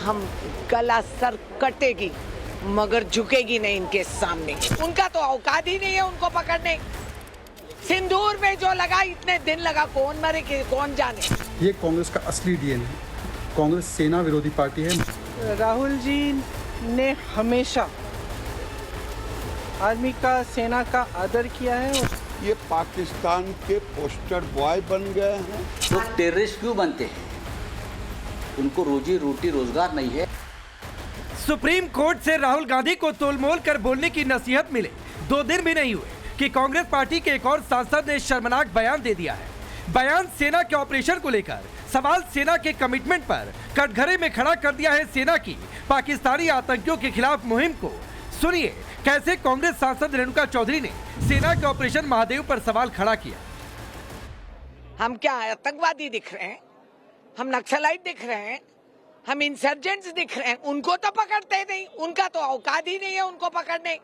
हम गला सर कटेगी मगर झुकेगी नहीं इनके सामने। उनका तो औकात ही नहीं है उनको पकड़ने। सिंदूर में जो लगा इतने दिन लगा, कौन मरे कि कौन जाने। ये कांग्रेस का असली डीएनए है। कांग्रेस सेना विरोधी पार्टी है। राहुल जी ने हमेशा आर्मी का, सेना का आदर किया है। ये पाकिस्तान के पोस्टर बॉय बन गए हैं। तो टेररिस्ट क्यों बनते हैं? उनको रोजी रोटी रोजगार नहीं है। सुप्रीम कोर्ट से राहुल गांधी को तोलमोल कर बोलने की नसीहत मिले 2 दिन भी नहीं हुए कि कांग्रेस पार्टी के एक और सांसद ने शर्मनाक बयान दे दिया है। बयान सेना के ऑपरेशन को लेकर, सवाल सेना के कमिटमेंट पर कटघरे में खड़ा कर दिया है सेना की पाकिस्तानी आतंकियों के खिलाफ मुहिम को। सुनिए कैसे कांग्रेस सांसद रेणुका चौधरी ने सेना के ऑपरेशन महादेव पर सवाल खड़ा किया। हम क्या आतंकवादी दिख रहे हैं? हम नक्सलाइट दिख रहे हैं? हम इंसर्जेंट्स दिख रहे हैं? उनको तो पकड़ते नहीं, उनका तो औकात ही नहीं है उनको पकड़ने।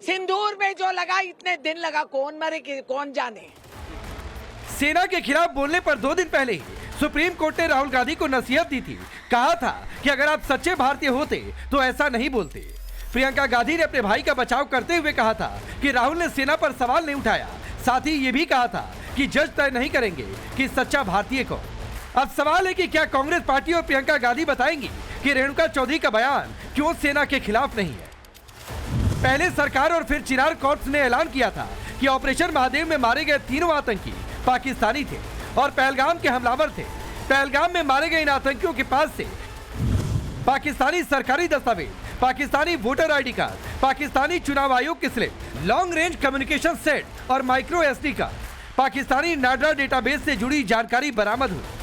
सिंदूर में जो लगा इतने दिन लगा, कौन मरे कि कौन जाने। सेना के खिलाफ बोलने पर 2 दिन पहले ही सुप्रीम कोर्ट ने राहुल गांधी को नसीहत दी थी। कहा था कि अगर आप सच्चे भारतीय होते तो ऐसा नहीं बोलते। प्रियंका गांधी ने अपने भाई का बचाव करते हुए कहा था कि राहुल ने सेना पर सवाल नहीं उठाया। साथ ही ये भी कहा था कि जज तय नहीं करेंगे कि सच्चा भारतीय कौन। अब सवाल है कि क्या कांग्रेस पार्टी और प्रियंका गांधी बताएंगी कि रेणुका चौधरी का बयान क्यों सेना के खिलाफ नहीं है। पहले सरकार और फिर चिनार कॉर्प्स ने ऐलान किया था कि ऑपरेशन महादेव में मारे गए 3 आतंकी पाकिस्तानी थे और पहलगाम के हमलावर थे। पहलगाम में मारे गए इन आतंकियों के पास से पाकिस्तानी सरकारी दस्तावेज, Pakistani voter ID card, Pakistani चुनाव आयोग की slip, long range communication set और माइक्रो एसडी कार्ड, पाकिस्तानी नाडा डेटाबेस से जुड़ी जानकारी बरामद हुई।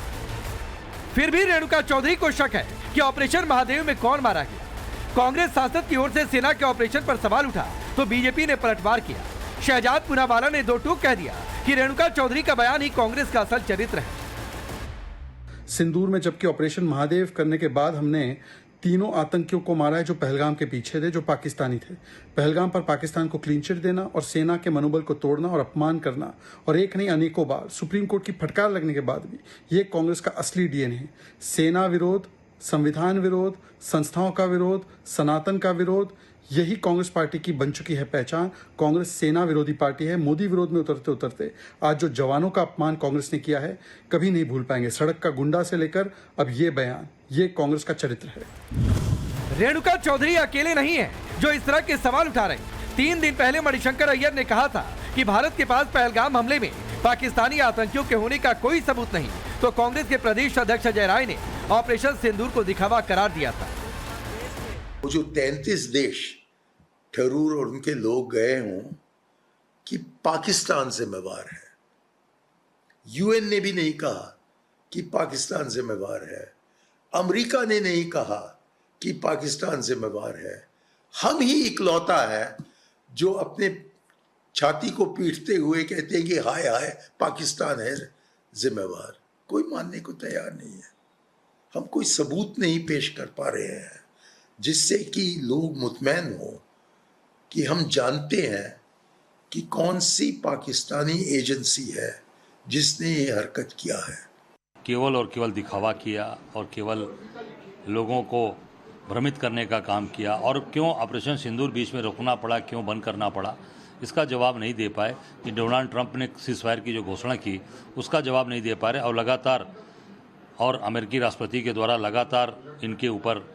फिर भी रेणुका चौधरी को शक है कि ऑपरेशन महादेव में कौन मारा गया। कांग्रेस सांसद की ओर से सेना के ऑपरेशन पर सवाल उठा तो बीजेपी ने पलटवार किया। शहजाद पूनावाला ने 2 टूक कह दिया कि रेणुका चौधरी का बयान ही कांग्रेस का असल चरित्र है। सिंदूर में जबकि ऑपरेशन महादेव करने के बाद हमने 3 आतंकियों को मारा है जो पहलगाम के पीछे थे, जो पाकिस्तानी थे। पहलगाम पर पाकिस्तान को क्लीन चिट देना और सेना के मनोबल को तोड़ना और अपमान करना, और एक नहीं अनेकों बार सुप्रीम कोर्ट की फटकार लगने के बाद भी ये कांग्रेस का असली डीएनए है। सेना विरोध, संविधान विरोध, संस्थाओं का विरोध, सनातन का विरोध, यही कांग्रेस पार्टी की बन चुकी है पहचान। कांग्रेस सेना विरोधी पार्टी है। मोदी विरोध में उतरते उतरते आज जो जवानों का अपमान कांग्रेस ने किया है कभी नहीं भूल पाएंगे। सड़क का गुंडा से लेकर अब ये बयान, ये कांग्रेस का चरित्र है। रेणुका चौधरी अकेले नहीं है जो इस तरह के सवाल उठा रहे हैं। 3 दिन पहले मणिशंकर अय्यर ने कहा था कि भारत के पास पहलगाम हमले में पाकिस्तानी आतंकियों के होने का कोई सबूत नहीं, तो कांग्रेस के प्रदेश अध्यक्ष अजय राय ने ऑपरेशन सिंदूर को दिखावा करार दिया था। जो 33 देश ठरूर और उनके लोग गए हों कि पाकिस्तान जिम्मेवार है। यूएन ने भी नहीं कहा कि पाकिस्तान जिम्मेवार है। अमेरिका ने नहीं कहा कि पाकिस्तान जिम्मेवार है। हम ही इकलौता है जो अपने छाती को पीटते हुए कहते हैं कि हाय हाय पाकिस्तान है जिम्मेवार। कोई मानने को तैयार नहीं है। हम कोई सबूत नहीं पेश कर पा रहे हैं जिससे कि लोग मुतमैन हो कि हम जानते हैं कि कौन सी पाकिस्तानी एजेंसी है जिसने ये हरकत किया है। केवल और केवल दिखावा किया और केवल लोगों को भ्रमित करने का काम किया। और क्यों ऑपरेशन सिंदूर बीच में रोकना पड़ा, क्यों बंद करना पड़ा, इसका जवाब नहीं दे पाए। कि डोनाल्ड ट्रंप ने सीज़फायर की जो घोषणा की उसका जवाब नहीं दे पा रहे, और लगातार और अमेरिकी राष्ट्रपति के द्वारा लगातार इनके ऊपर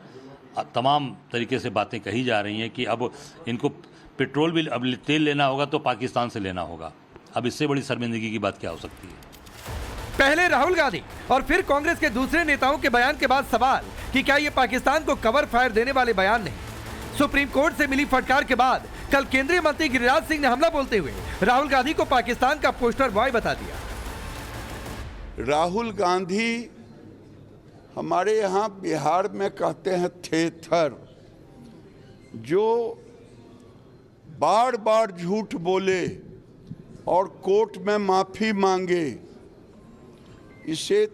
तमाम तरीके से बातें कही जा रही हैं कि अब इनको पेट्रोल भी, अब तेल लेना होगा तो पाकिस्तान से लेना होगा। अब इससे बड़ी शर्मिंदगी की बात क्या हो सकती है। पहले राहुल गांधी और फिर कांग्रेस के दूसरे नेताओं के बयान के बाद सवाल कि क्या ये पाकिस्तान को कवर फायर देने वाले बयान नहीं। सुप्रीम कोर्ट से मिली फटकार के बाद कल केंद्रीय मंत्री गिरिराज सिंह ने हमला बोलते हुए राहुल गांधी को पाकिस्तान का पोस्टर बॉय बता दिया। राहुल गांधी हमारे यहाँ बिहार में कहते हैं थेथर, जो बार बार झूठ बोले और कोर्ट में माफी मांगे, इसे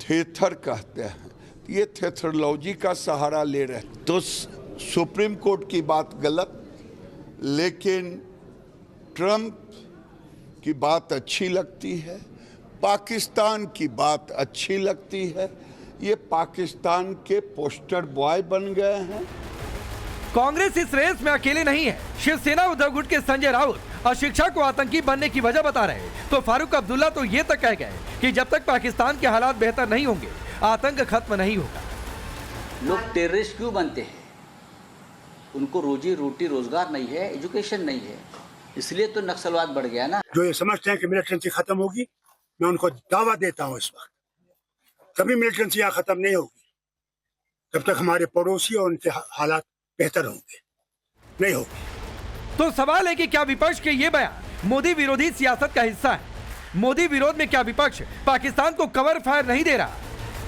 थेथर कहते हैं। ये थेथरोलॉजी का सहारा ले रहे हैं। तो सुप्रीम कोर्ट की बात गलत, लेकिन ट्रंप की बात अच्छी लगती है, पाकिस्तान की बात अच्छी लगती है, ये पाकिस्तान के पोस्टर बॉय बन गए हैं। कांग्रेस इस रेस में अकेले नहीं है। शिवसेना उद्धव गुट के संजय राउत अशिक्षा को आतंकी बनने की वजह बता रहे, तो फारूक अब्दुल्ला तो ये तक कह गए कि जब तक पाकिस्तान के हालात बेहतर नहीं होंगे आतंक खत्म नहीं होगा। लोग टेररिस्ट क्यों बनते हैं? उनको रोजी रोटी रोजगार नहीं है, एजुकेशन नहीं है, इसलिए तो नक्सलवाद बढ़ गया ना। जो ये समझते हैं कि मिलिटेंसी खत्म होगी, मैं उनको दावा देता हूँ इस वक्त कभी मिलिटेंसी यहाँ खत्म नहीं होगी जब तक हमारे पड़ोसी और उनके हालात बेहतर होंगे, नहीं होगी। तो सवाल है कि क्या विपक्ष के ये बयान मोदी विरोधी सियासत का हिस्सा है? मोदी विरोध में क्या विपक्ष पाकिस्तान को कवर फायर नहीं दे रहा?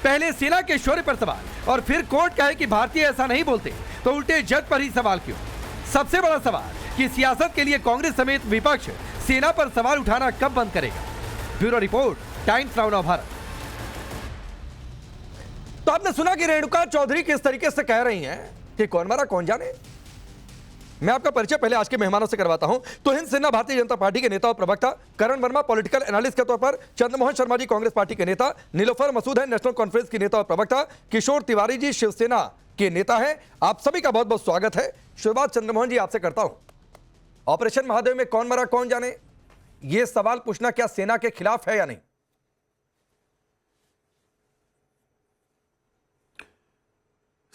पहले सेना के शौर्य पर सवाल और फिर कोर्ट कहे कि भारतीय ऐसा नहीं बोलते, तो उल्टे जज पर ही सवाल क्यों? सबसे बड़ा सवाल कि सियासत के लिए कांग्रेस समेत विपक्ष सेना पर सवाल उठाना कब बंद करेगा? ब्यूरो रिपोर्ट, टाइम्स नाउ नव भारत। तो आपने सुना कि रेणुका चौधरी किस तरीके से कह रही हैं कि कौन मारा कौन जाने। मैं आपका परिचय पहले आज के मेहमानों से करवाता हूं। तो हिंद सिन्हा भारतीय जनता पार्टी के नेता और प्रवक्ता, करण वर्मा पॉलिटिकल एनालिस्ट के तौर पर, चंद्रमोहन शर्मा जी कांग्रेस पार्टी के नेता, नीलोफर मसूद है नेशनल कॉन्फ्रेंस की नेता और प्रवक्ता, किशोर तिवारी जी शिवसेना के नेता हैं। आप सभी का बहुत बहुत स्वागत है। शुरुआत चंद्रमोहन जी आपसे करता हूं। ऑपरेशन महादेव में कौन मरा कौन जाने, यह सवाल पूछना क्या सेना के खिलाफ है या नहीं?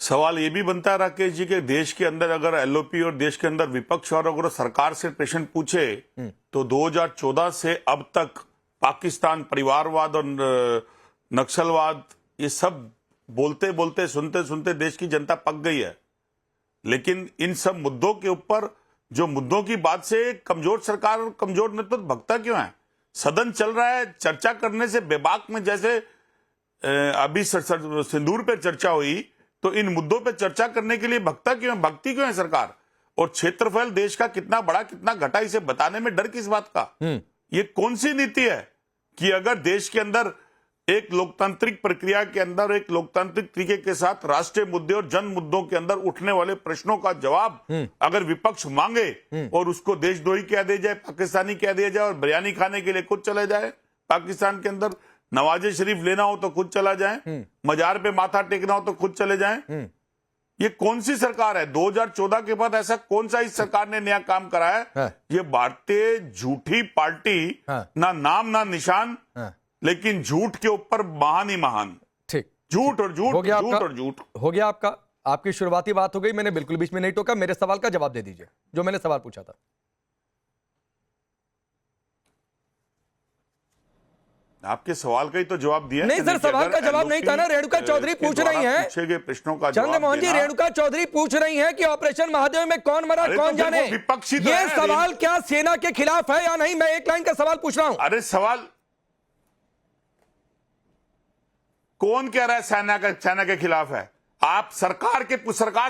सवाल ये भी बनता है राकेश जी के देश के अंदर अगर एलओपी और देश के अंदर विपक्ष और अगर सरकार से प्रश्न पूछे तो 2014 से अब तक पाकिस्तान परिवारवाद और नक्सलवाद ये सब बोलते बोलते सुनते सुनते देश की जनता पक गई है। लेकिन इन सब मुद्दों के ऊपर जो मुद्दों की बात से कमजोर सरकार और कमजोर नेतृत्व भगता क्यों है? सदन चल रहा है, चर्चा करने से बेबाक में जैसे अभी सिंदूर पे चर्चा हुई तो इन मुद्दों पे चर्चा करने के लिए भगता क्यों है, भक्ति क्यों है सरकार? और क्षेत्रफल देश का कितना बड़ा कितना घटा इसे बताने में डर किस बात का? ये कौन सी नीति है कि अगर देश के अंदर एक लोकतांत्रिक प्रक्रिया के अंदर एक लोकतांत्रिक तरीके के साथ राष्ट्रीय मुद्दे और जन मुद्दों के अंदर उठने वाले प्रश्नों का जवाब अगर विपक्ष मांगे और उसको देशद्रोही कह दिया जाए, पाकिस्तानी कह दिया जाए और बिरयानी खाने के लिए खुद चले जाए पाकिस्तान के अंदर, नवाजे शरीफ लेना हो तो खुद चला जाए, मजार पे माथा टेकना हो तो खुद चले जाएं, ये कौन सी सरकार है? 2014 के बाद ऐसा कौन सा इस सरकार ने नया काम करा है? ये भारतीय झूठी पार्टी, ना नाम ना निशान, लेकिन झूठ के ऊपर महान ही महान। ठीक, झूठ और झूठ, झूठ और झूठ। हो गया आपका, आपकी शुरुआती बात हो गई, मैंने बिल्कुल बीच में नहीं टोका। मेरे सवाल का जवाब दे दीजिए जो मैंने सवाल पूछा था। आपके सवाल का ही तो जवाब दिया नहीं सर, सवाल का जवाब नहीं था ना। रेणुका चौधरी पूछ रही हैं, प्रश्नों का चंद्रमोहन जी रेणुका चौधरी पूछ रही हैं कि ऑपरेशन महादेव में कौन मरा कौन जाने। ये सवाल क्या सेना के खिलाफ है या नहीं? मैं एक लाइन का सवाल पूछ रहा हूं। अरे सवाल कौन कह रहा है सेना के खिलाफ है? आप सरकार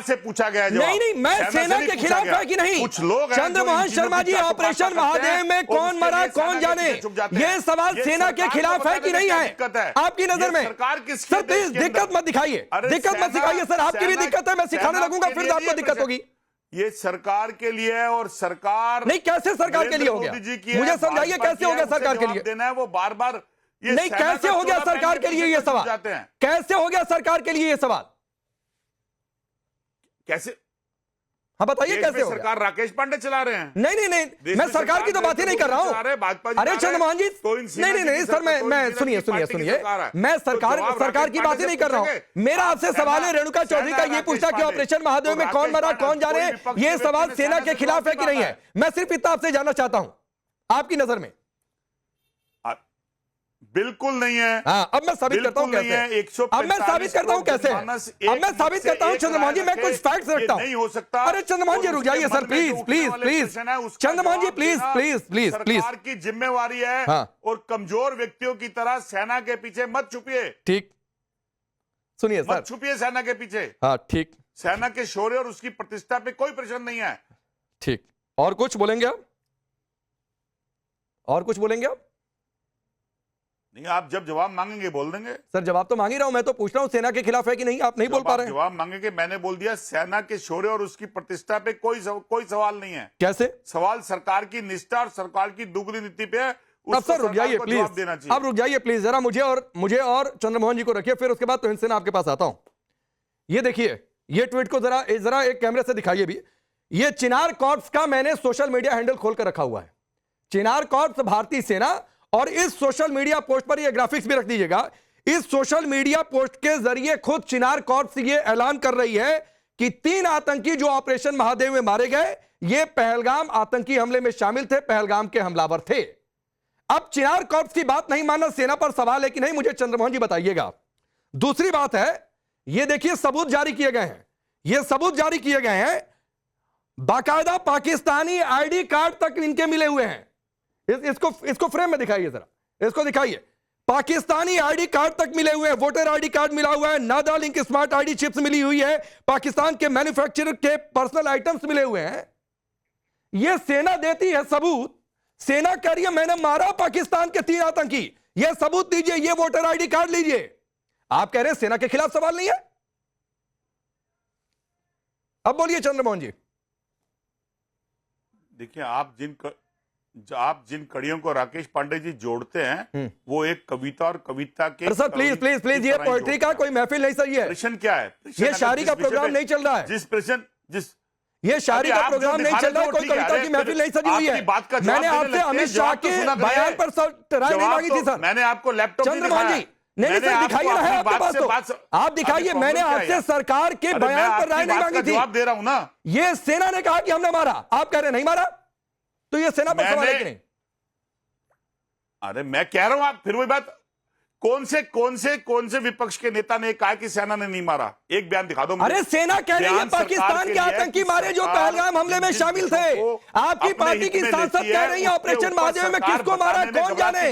से पूछा गया जवाब। नहीं, मैं सेना के खिलाफ है कि नहीं? कुछ लोग चंद्रमोहन शर्मा जी ऑपरेशन महादेव में कौन मरा कौन जाने, ये सवाल सेना के खिलाफ है कि नहीं है आपकी नजर में? सर प्लीज दिक्कत मत दिखाइए, दिक्कत मत सिखाइए सर। आपकी भी दिक्कत है, मैं सिखाने लगूंगा फिर आपको दिक्कत होगी। ये सरकार के लिए है और सरकार नहीं, कैसे सरकार के लिए हो गया? मुझे समझाइए कैसे हो गया सरकार के लिए? देना है वो बार बार नहीं, कैसे हो गया सरकार के लिए ये सवाल? कैसे हो गया सरकार के लिए ये सवाल? कैसे? हाँ बताइए कैसे हो? सरकार राकेश पांडे चला रहे हैं। नहीं, मैं सरकार की तो बात ही नहीं कर रहा हूं। अरे चंद्रमोहन जी, नहीं सर, मैं सुनिए, मैं सरकार की बात ही नहीं कर रहा हूं। मेरा आपसे सवाल है रेणुका चौधरी का ये पूछना कि ऑपरेशन महादेव में कौन मरा कौन जाने, ये सवाल सेना के खिलाफ है कि नहीं है? मैं सिर्फ इतना आपसे जानना चाहता हूं आपकी नजर में। बिल्कुल नहीं है। हाँ, अब मैं साबित करता हूं कैसे। अब मैं साबित करता हूं कैसे। अब मैं साबित करता हूं चंद्रमोहन जी, मैं कुछ फैक्ट्स रखता हूं। नहीं हो सकता। अरे चंद्रमोहन जी रुक जाइए sir, please. Chandramohan ji please. सरकार की जिम्मेवारी है और कमजोर व्यक्तियों की तरह सेना के पीछे मत छुपिए। ठीक, सुनिए सर, मत छुपिए सेना के पीछे। हाँ ठीक, सेना के शौर्य और उसकी प्रतिष्ठा पे कोई प्रश्न नहीं है। ठीक, और कुछ बोलेंगे आप? और कुछ बोलेंगे आप? नहीं, आप जब जवाब मांगेंगे बोल देंगे। सर जवाब तो मांग ही रहा हूं, मैं तो पूछ रहा हूं सेना के खिलाफ है कि नहीं, आप नहीं बोल पा रहे हैं। जवाब मांगेंगे, मैंने बोल दिया सेना के शौर्य और उसकी प्रतिष्ठा पे कोई सवाल नहीं है। कैसे? सवाल सरकार की निष्ठा और सरकार की दुगनी नीति पे है, उसको सर रुक सरकार जाइए को जवाब प्लीज, देना चाहिए। अब रुक जाइए प्लीज जरा, मुझे और चंद्रमोहन जी को रखिए, फिर उसके बाद तुहिन सिन्हा आपके पास आता हूं। ये देखिए, ये ट्वीट को जरा एक कैमरे से दिखाइए भी। ये चिनार कॉर्प्स का मैंने सोशल मीडिया हैंडल खोल कर रखा हुआ है, चिनार कॉर्प्स भारतीय सेना, और इस सोशल मीडिया पोस्ट पर ये ग्राफिक्स भी रख दीजिएगा। इस सोशल मीडिया पोस्ट के जरिए खुद चिनार कॉर्प्स ये ऐलान कर रही है कि 3 आतंकी जो ऑपरेशन महादेव में मारे गए, ये पहलगाम आतंकी हमले में शामिल थे, पहलगाम के हमलावर थे। अब चिनार कॉर्प्स की बात नहीं मानना सेना पर सवाल है कि नहीं, मुझे चंद्रमोहन जी बताइएगा। दूसरी बात है, ये देखिए सबूत जारी किए गए हैं, ये सबूत जारी किए गए हैं, बाकायदा पाकिस्तानी आईडी कार्ड तक इनके मिले हुए हैं। इसको फ्रेम में दिखाइए जरा, इसको दिखाइए। पाकिस्तानी आईडी कार्ड तक मिले हुए हैं, वोटर आईडी कार्ड मिला हुआ है, नादा लिंक स्मार्ट आईडी चिप्स मिली हुई है, पाकिस्तान के मैन्युफैक्चरर के पर्सनल आइटम्स मिले हुए हैं। यह सेना देती है सबूत, सेना कह रही है मैंने मारा पाकिस्तान के 3 आतंकी, यह सबूत दीजिए, यह वोटर आईडी कार्ड लीजिए। आप कह रहे हैं सेना के खिलाफ सवाल नहीं है। अब बोलिए चंद्रमोहन जी। देखिए, आप जिन कड़ियों को राकेश पांडे जी जोड़ते हैं वो एक कविता और कविता के सर प्लीज ये पोएट्री का कोई महफिल नहीं सर, ये प्रश्न क्या है? ये शायरी का प्रोग्राम नहीं चल रहा है, ये शायरी का प्रोग्राम नहीं चल रहा है, कोई कविता की महफिल नहीं सजी हुई है। मैंने आपसे अमित शाह के बयान पर राय नहीं मांगी थी सर। मैंने आपको लैपटॉप चंद्रमोहन जी नहीं सर, दिखाइए ना, है आपके पास तो आप दिखाइए। मैंने आपसे सरकार के बयान पर राय नहीं मांगी थी, जवाब दे रहा हूं ना। ये सेना ने कहा कि हमने मारा, आप कह रहे नहीं मारा, तो ये सेना पर सवाल है कि नहीं? अरे मैं कह रहा हूं, आप फिर वही बात, कौन से विपक्ष के नेता ने कहा कि सेना ने नहीं मारा? एक बयान दिखा दो मुझे। अरे सेना कह रही है पाकिस्तान के आतंकी मारे जो पहलगाम हमले में शामिल थे। आपकी पार्टी की सांसद कह रही है ऑपरेशन महादेव में किसको मारा कौन जाने,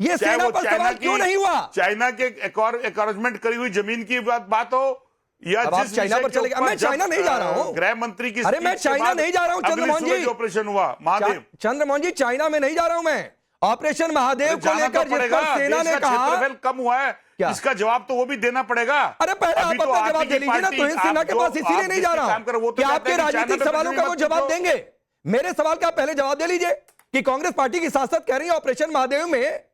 ये सेना पर सवाल क्यों नहीं हुआ? चाइना के एकॉर्जमेंट करी हुई जमीन की बात हो या जिस चाइना पर चले गए। मैं चाइना नहीं जा रहा हूं, गृह मंत्री की, अरे मैं चाइना नहीं जा रहा हूं चंद्रमोहन जी, ऑपरेशन हुआ महादेव, चंद्रमोहन जी चाइना में नहीं जा रहा हूं मैं। ऑपरेशन महादेव को लेकर जिस पर सेना ने कहा कम हुआ है, इसका जवाब तो वो भी देना पड़ेगा। अरे पहले आप अपना जवाब दे लीजिए ना, तुहिन सिन्हा के पास इसीलिए नहीं जा रहा हूं कि आपके राजनीतिक सवालों का वो जवाब देंगे। मेरे सवाल का पहले जवाब दे लीजिए कि कांग्रेस पार्टी की सांसद कह रही है ऑपरेशन महादेव में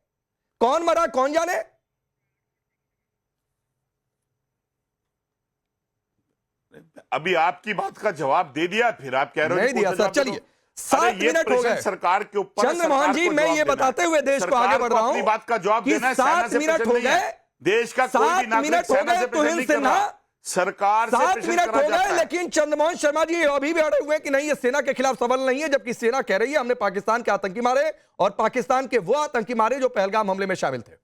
कौन मरा कौन जाने। अभी आपकी बात का जवाब दे दिया, फिर आप कह रहे हो नहीं दिया सर। चलिए 7 मिनट हो गए सरकार के ऊपर। चंद्रमोहन जी मैं ये बताते हुए देश को आगे बढ़ रहा हूं, बात का जवाब देना है, 7 मिनट हो गए, देश का 7 मिनट हो गए तुहिन सिन्हा, सरकार 7 मिनट हो गए, लेकिन चंद्रमोहन शर्मा जी अभी भी अड़े हुए हैं कि नहीं ये सेना के खिलाफ सवाल नहीं है, जबकि सेना कह रही है हमने पाकिस्तान के आतंकी मारे और पाकिस्तान के वो आतंकी मारे जो पहलगाम हमले में शामिल थे।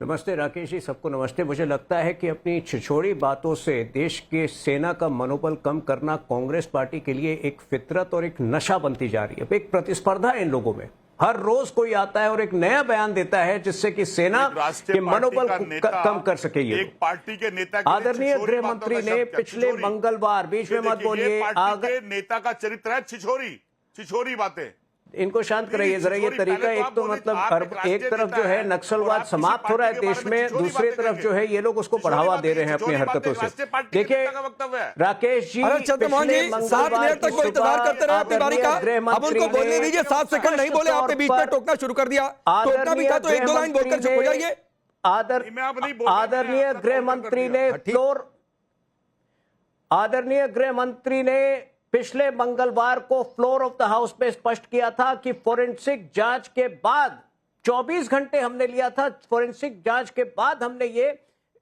नमस्ते राकेश जी, सबको नमस्ते। मुझे लगता है कि अपनी छिछोड़ी बातों से देश के सेना का मनोबल कम करना कांग्रेस पार्टी के लिए एक फितरत और एक नशा बनती जा रही है। एक प्रतिस्पर्धा है इन लोगों में, हर रोज कोई आता है और एक नया बयान देता है जिससे कि सेना के मनोबल को कम कर सके। ये एक पार्टी के नेता, आदरणीय गृह मंत्री ने पिछले मंगलवार, बीच में मत बोलिए, नेता का चरित्र है छिछोरी बातें। इनको शांत कराइए जरा। ये तरीका एक तो मतलब एक तरफ जो है नक्सलवाद समाप्त हो रहा है देश में, दूसरी तरफ जो है ये लोग उसको बढ़ावा दे रहे हैं अपनी हरकतों से। देखिए राकेश जी, चंद्रमोहन जी 7 मिनट तक वो इंतजार करते रहे अपनी बारी का, अब उनको बोलने दीजिए। 7 सेकंड नहीं बोले, आपने बीच में टोकना शुरू कर दिया। टोकना भी था तो 1-2 लाइन बोलकर चुप हो जाइए। आदरणीय गृह मंत्री ने पिछले मंगलवार को फ्लोर ऑफ द हाउस में स्पष्ट किया था कि फोरेंसिक जांच के बाद 24 घंटे हमने लिया था, फोरेंसिक जांच के बाद हमने ये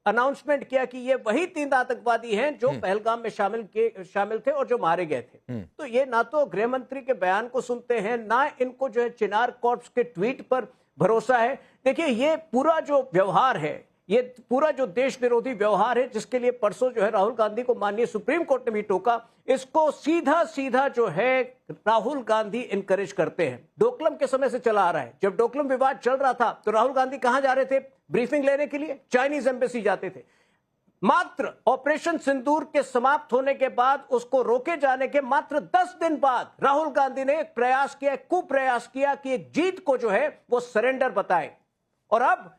अनाउंसमेंट किया कि ये वही 3 आतंकवादी हैं जो पहलगाम में शामिल थे और जो मारे गए थे। तो ये ना तो गृह मंत्री के बयान को सुनते हैं, ना इनको जो है चिनार कॉर्प्स के ट्वीट पर भरोसा है। देखिए ये पूरा जो व्यवहार है, ये पूरा जो देश विरोधी व्यवहार है, जिसके लिए परसों जो है राहुल गांधी को माननीय सुप्रीम कोर्ट ने भी टोका, इसको सीधा जो है राहुल गांधी इनकरेज करते हैं। डोकलम के समय से चला आ रहा है। जब डोकलम विवाद चल रहा था तो राहुल गांधी कहां जा रहे थे? ब्रीफिंग लेने के लिए चाइनीज एम्बेसी जाते थे। मात्र ऑपरेशन सिंदूर के समाप्त होने के बाद, उसको रोके जाने के मात्र 10 दिन बाद राहुल गांधी ने एक प्रयास किया, कुप्रयास किया कि एक जीत को जो है वो सरेंडर बताए। और अब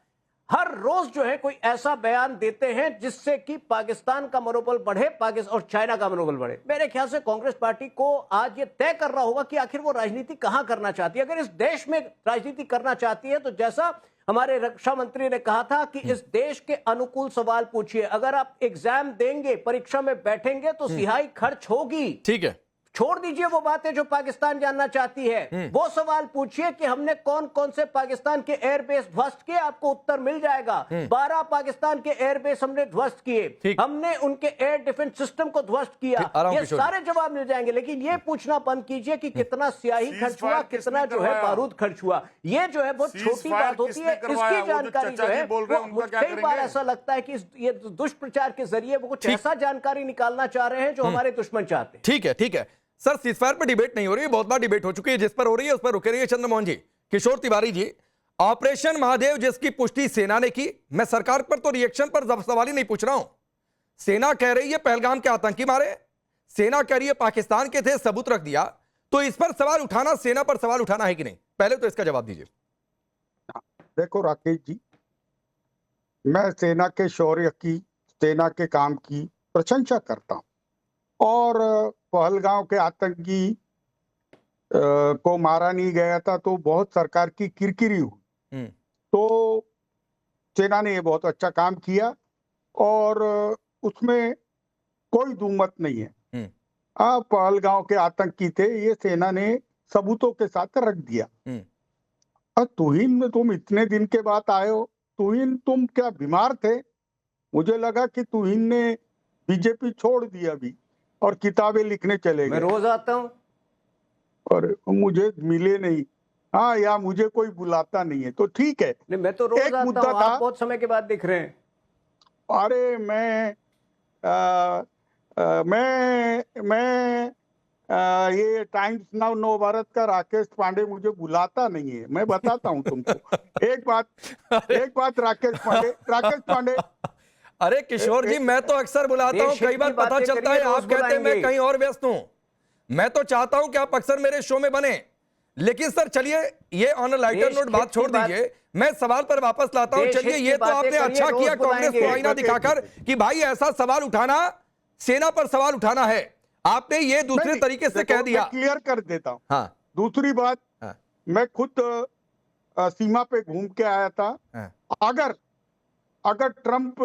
हर रोज जो है कोई ऐसा बयान देते हैं जिससे कि पाकिस्तान का मनोबल बढ़े, पाकिस्तान और चाइना का मनोबल बढ़े। मेरे ख्याल से कांग्रेस पार्टी को आज ये तय करना होगा कि आखिर वो राजनीति कहां करना चाहती है। अगर इस देश में राजनीति करना चाहती है तो जैसा हमारे रक्षा मंत्री ने कहा था कि इस देश के अनुकूल सवाल पूछिए। अगर आप एग्जाम देंगे, परीक्षा में बैठेंगे तो सिहाई खर्च होगी। ठीक है, छोड़ दीजिए वो बातें जो पाकिस्तान जानना चाहती है, वो सवाल पूछिए कि हमने कौन कौन से पाकिस्तान के एयरबेस ध्वस्त किए, आपको उत्तर मिल जाएगा। 12 पाकिस्तान के एयरबेस हमने ध्वस्त किए, हमने उनके एयर डिफेंस सिस्टम को ध्वस्त किया, ये सारे जवाब मिल जाएंगे। लेकिन ये पूछना बंद कीजिए कि कितना स्याही खर्च हुआ, कितना जो है बारूद खर्च हुआ। ये जो है बहुत छोटी बात होती है, इसकी जानकारी जो है कई बार ऐसा लगता है कि ये दुष्प्रचार के जरिए वो कुछ ऐसा जानकारी निकालना चाह रहे हैं जो हमारे दुश्मन चाहते हैं। ठीक है, ठीक है सर, सीजफायर पर डिबेट नहीं हो रही है, बहुत बार डिबेट हो चुकी है, जिस पर हो रही है उस पर रुके रहिए। चंद्रमोहन जी, किशोर तिवारी जी, ऑपरेशन महादेव जिसकी पुष्टि सेना ने की, मैं सरकार पर तो रिएक्शन पर सवाल ही नहीं पूछ रहा हूं। सेना कह रही है पहलगाम के आतंकी मारे, सेना कह रही है पाकिस्तान के थे, सबूत रख दिया, तो इस पर सवाल उठाना, सेना पर सवाल उठाना है कि नहीं? पहले तो इसका जवाब दीजिए। देखो राकेश जी, मैं सेना के शौर्य की, सेना के काम की प्रशंसा करता हूं, और पहलगांव के आतंकी को मारा नहीं गया था तो बहुत सरकार की किरकिरी हुई, तो सेना ने ये बहुत अच्छा काम किया और उसमें कोई दुमत नहीं है। पहलगांव के आतंकी थे, ये सेना ने सबूतों के साथ रख दिया। तुहिन में तुम इतने दिन के बाद आए हो, तुहिन तुम क्या बीमार थे? मुझे लगा कि तुहिन ने बीजेपी छोड़ दिया अभी और किताबें लिखने चले गए। मैं रोज आता हूँ और मुझे मिले नहीं। हाँ, या मुझे कोई बुलाता नहीं है तो ठीक है। नहीं, मैं तो रोज आता हूँ, आप बहुत समय के बाद दिख रहे हैं। अरे मैं ये टाइम्स नाउ नव भारत का राकेश पांडे मुझे बुलाता नहीं है, मैं बताता हूँ तुमको। एक बात राकेश पांडे अरे किशोर जी, मैं तो अक्सर बुलाता हूं, कई बार पता चलता है आप कहते हैं मैं कहीं और व्यस्त हूं। मैं तो चाहता हूं कि आप अक्सर मेरे शो में बने। लेकिन सर चलिए, ये ऑन अ लाइटर नोट बात छोड़ दीजिए, मैं सवाल पर वापस लाता हूं। चलिए, ये तो आपने अच्छा किया कांग्रेस को आईना दिखाकर कि भाई ऐसा सवाल उठाना, सेना पर सवाल उठाना है, आपने ये दूसरे तरीके से कह दिया। क्लियर कर देता हूं। हाँ, दूसरी बात, मैं खुद सीमा पे घूम के आया था। अगर ट्रंप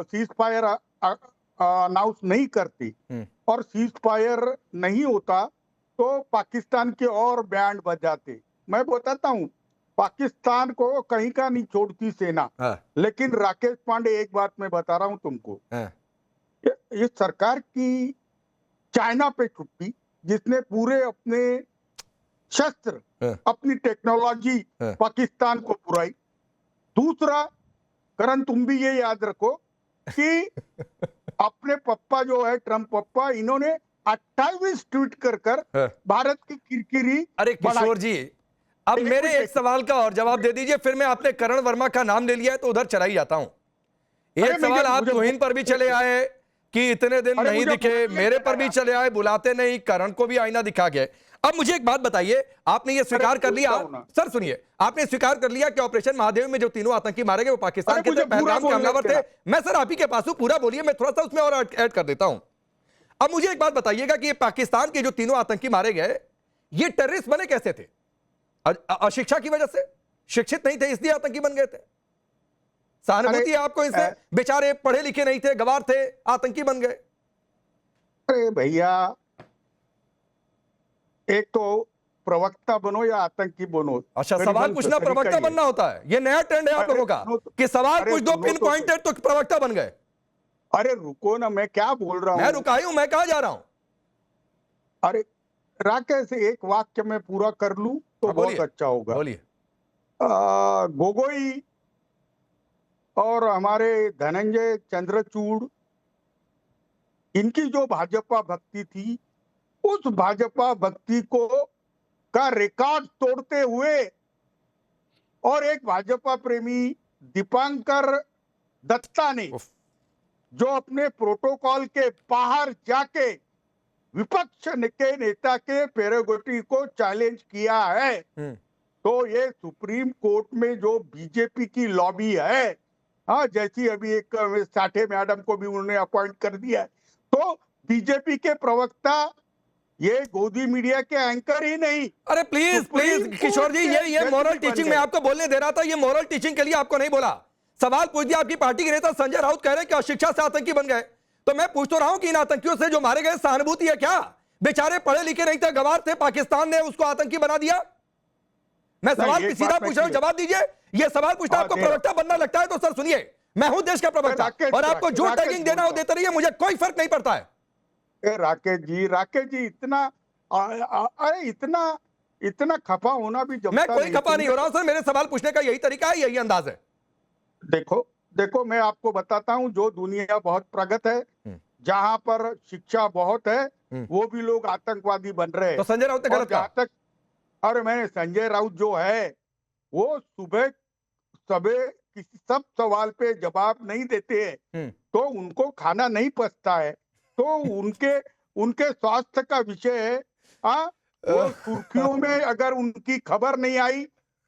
सीज फायर अनाउंस नहीं करती और सीज फायर नहीं होता तो पाकिस्तान के और बैंड बजाते। मैं बताता हूँ, पाकिस्तान को कहीं का नहीं छोड़ती सेना। लेकिन राकेश पांडे, एक बात मैं बता रहा हूँ तुमको, ये सरकार की चाइना पे छुट्टी, जिसने पूरे अपने शस्त्र, अपनी टेक्नोलॉजी पाकिस्तान को पुराई। दूसरा, करण तुम भी ये याद रखो कि अपने पप्पा जो है ट्रम्प पप्पा, इन्होंने 28 ट्वीट कर भारत की किरकिरी। अरे किशोर जी, अब मेरे एक सवाल का और जवाब दे दीजिए, फिर मैं आपने करण वर्मा का नाम ले लिया है तो उधर चला ही जाता हूं। एक सवाल आप तुहिन पर भी चले आए कि इतने दिन नहीं दिखे, मेरे पर भी चले आए, बुलाते नहीं, करण को भी आईना दिखा गए। अब मुझे एक बात बताइए, आपने ये स्वीकार कर लिया, सर सुनिए, आपने स्वीकार कर लिया कि ऑपरेशन महादेव में जो तीनों आतंकी मारे गए वो पाकिस्तान के थे, पहलगाम के हमलावर थे। मैं सर आप ही के पास हूं, पूरा बोलिए, मैं थोड़ा सा उसमें और ऐड कर देता हूं। अब मुझे एक बात बताइएगा कि ये पाकिस्तान के जो तीनों आतंकी मारे गए, ये टेररिस्ट बने कैसे थे? अशिक्षा की वजह से, शिक्षित नहीं थे इसलिए आतंकी बन गए थे? सहानुभूति है आपको इससे? बेचारे पढ़े लिखे नहीं थे, गवार थे, आतंकी बन गए। अरे भैया, एक तो प्रवक्ता बनो या आतंकी बनो। अच्छा, सवाल पूछना प्रवक्ता बनना होता है? ये नया ट्रेंड है आप लोगों का कि सवाल पूछ दो पिन पॉइंटेड तो प्रवक्ता बन गए। अरे रुको ना, मैं क्या बोल रहा हूं? मैं रुका ही हूं, मैं कहां जा रहा हूं? अरे राकेश, एक वाक्य में पूरा कर लूं तो बहुत अच्छा होगा। बोलिए। गोगोई और हमारे धनंजय चंद्रचूड़, इनकी जो भाजपा भक्ति थी, उस भाजपा भक्ति को का रिकॉर्ड तोड़ते हुए और एक भाजपा प्रेमी दीपांकर दत्ता ने, जो अपने प्रोटोकॉल के बाहर जाके विपक्ष के नेता के प्रेरोगेटिव को चैलेंज किया है, तो ये सुप्रीम कोर्ट में जो बीजेपी की लॉबी है, हाँ, जैसी अभी एक साठे मैडम को भी उन्होंने अपॉइंट कर दिया है, तो बीजेपी के प्रवक्ता ये गोदी मीडिया के एंकर ही नहीं। अरे please supreme please Kishore ji, court ये के मॉरल जज बन टीचिंग गए। मैं आपको बोलने दे रहा था, ये मॉरल टीचिंग के लिए आपको नहीं बोला। सवाल पूछ दिया, आपकी पार्टी के नेता संजय राउत कह रहे हैं कि अशिक्षा से आतंकी बन गए, तो मैं पूछ तो रहा हूं कि इन आतंकियों से जो मारे गए सहानुभूति है क्या? बेचारे पढ़े लिखे नहीं थे, गवार थे, पाकिस्तान ने उसको आतंकी बना दिया। मैं सवाल एक सीधा बात पूछ रहा हूं, मैं जवाब दीजिए। ये सवाल पूछना हाँ, आपको दे रहा प्रवक्ता बनना लगता है तो सर सुनिए, मैं हूं देश का प्रवक्ता राकेश, और आपको जो राकेश टैगिंग देना हो बोलता देते रहिए, मुझे कोई फर्क नहीं पड़ता है। राकेश जी इतना अरे इतना खफा होना भी जमता मैं कोई नहीं। खपा नहीं हो रहा हूं सर, मेरे सवाल पूछने का यही तरीका है, यही अंदाज है। देखो मैं आपको बताता हूं, जो दुनिया बहुत प्रगत है, जहां पर शिक्षा बहुत है, वो भी लोग आतंकवादी बन रहे हैं। तो संजय राउत ने और गलत जहां कहा। तक, अरे मैंने संजय राउत जो है वो सुबह किसी सब सवाल पे जवाब नहीं देते हैं, तो उनको खाना नहीं पचता है, तो उनके स्वास्थ्य का विषय है। हाँ, वो सुर्खियों में अगर उनकी खबर नहीं आई